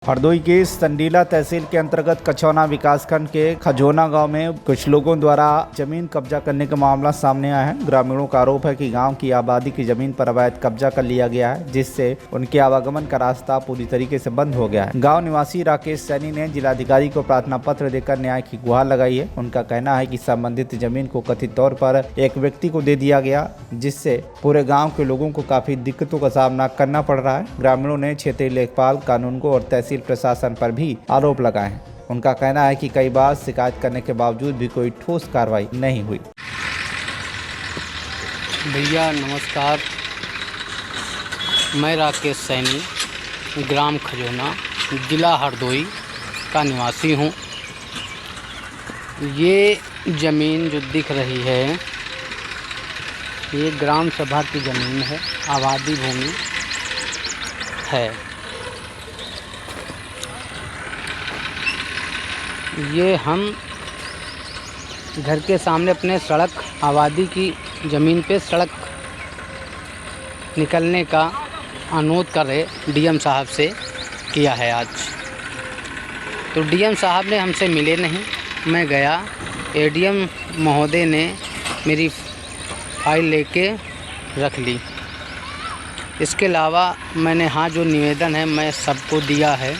हरदोई के संडीला तहसील के अंतर्गत कछौना विकासखंड के खजोना गांव में कुछ लोगों द्वारा जमीन कब्जा करने का मामला सामने आया है। ग्रामीणों का आरोप है कि गांव की आबादी की जमीन पर अवैध कब्जा कर लिया गया है, जिससे उनके आवागमन का रास्ता पूरी तरीके से बंद हो गया है। गाँव निवासी राकेश सैनी ने जिलाधिकारी को प्रार्थना पत्र देकर न्याय की गुहार लगाई है। उनका कहना है कि संबंधित जमीन को कथित तौर पर एक व्यक्ति को दे दिया गया, जिससे पूरे गाँव के लोगों को काफी दिक्कतों का सामना करना पड़ रहा है। ग्रामीणों ने क्षेत्रीय लेखपाल, कानूनगो और तहसील प्रशासन पर भी आरोप लगाए हैं। उनका कहना है कि कई बार शिकायत करने के बावजूद भी कोई ठोस कार्रवाई नहीं हुई। भैया नमस्कार, मैं राकेश सैनी ग्राम खजोना जिला हरदोई का निवासी हूँ। ये ज़मीन जो दिख रही है ये ग्राम सभा की ज़मीन है, आबादी भूमि है। ये हम घर के सामने अपने सड़क, आबादी की ज़मीन पे सड़क निकलने का अनुरोध कर रहे डीएम साहब से किया है आज। तो डीएम साहब ने हमसे मिले नहीं। मैं गया, एडीएम महोदय ने मेरी फाइल लेके रख ली। इसके अलावा मैंने जो निवेदन है मैं सबको दिया है।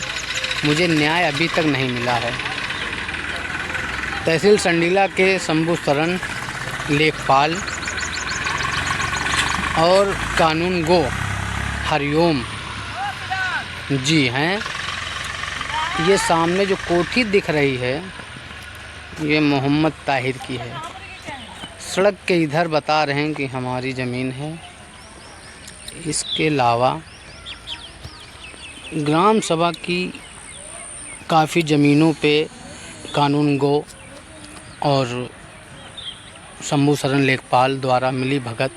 मुझे न्याय अभी तक नहीं मिला है। तहसील संडीला के शंभू शरण लेखपाल और कानूनगो हरिओम जी हैं। ये सामने जो कोठी दिख रही है ये मोहम्मद ताहिर की है। सड़क के इधर बता रहे हैं कि हमारी ज़मीन है। इसके अलावा ग्राम सभा की काफ़ी ज़मीनों पे कानूनगो और शंभू शरण लेखपाल द्वारा मिली भगत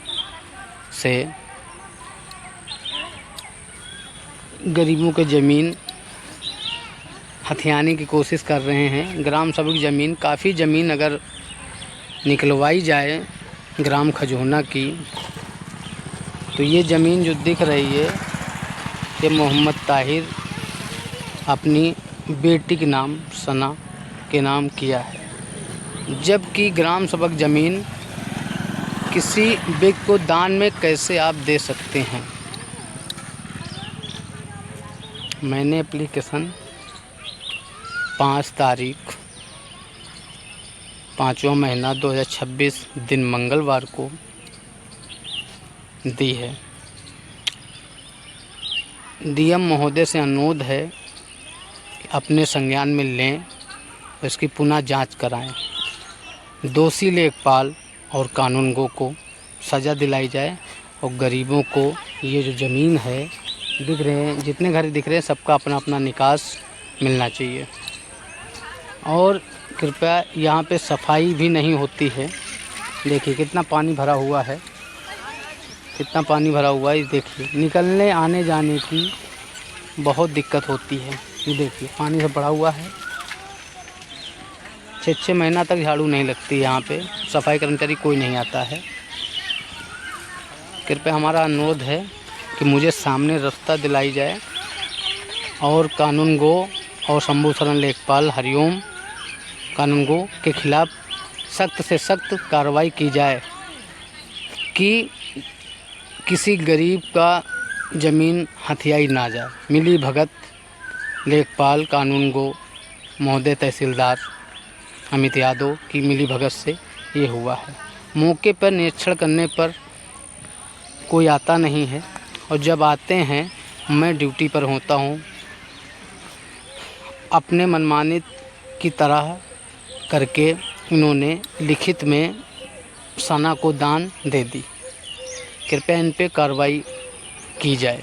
से गरीबों के ज़मीन हथियाने की कोशिश कर रहे हैं। ग्राम सभा की ज़मीन, काफ़ी ज़मीन अगर निकलवाई जाए ग्राम खजोना की, तो ये ज़मीन जो दिख रही है ये मोहम्मद ताहिर अपनी बेटी के नाम सना के नाम किया है। जबकि ग्राम सभा की ज़मीन किसी व्यक्ति को दान में कैसे आप दे सकते हैं। मैंने एप्लीकेशन 5 तारीख 5वां महीना 2026 दिन मंगलवार को दी है। डीएम महोदय से अनुरोध है कि अपने संज्ञान में लें और इसकी पुनः जांच कराएं। दोषी लेखपाल और कानूनगो को सज़ा दिलाई जाए और गरीबों को ये जो ज़मीन है दिख रहे हैं, जितने घर दिख रहे हैं, सबका अपना अपना निकास मिलना चाहिए। और कृपया यहाँ पे सफाई भी नहीं होती है। देखिए कितना पानी भरा हुआ है, कितना पानी भरा हुआ है। देखिए निकलने आने जाने की बहुत दिक्कत होती है। ये देखिए पानी से भरा हुआ है। 6 महीना तक झाड़ू नहीं लगती यहाँ पे, सफाई कर्मचारी कोई नहीं आता है। कृपया हमारा अनुरोध है कि मुझे सामने रास्ता दिलाई जाए और कानूनगो और शंभू शरण लेखपाल हरिओम कानूनगो के खिलाफ़ सख्त से सख्त कार्रवाई की जाए कि किसी गरीब का ज़मीन हथियाई ना जाए। मिली भगत लेखपाल कानूनगो महोदय तहसीलदार अमित यादव की मिली भगत से ये हुआ है। मौके पर निरीक्षण करने पर कोई आता नहीं है, और जब आते हैं मैं ड्यूटी पर होता हूँ। अपने मनमानित की तरह करके इन्होंने लिखित में सना को दान दे दी। कृपया इन पे कार्रवाई की जाए,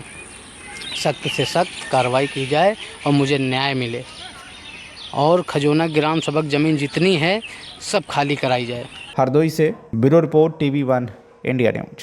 सख्त से सख्त कार्रवाई की जाए और मुझे न्याय मिले और खजोना ग्राम सभा ज़मीन जितनी है सब खाली कराई जाए। हरदोई से bureau report TV1 India news.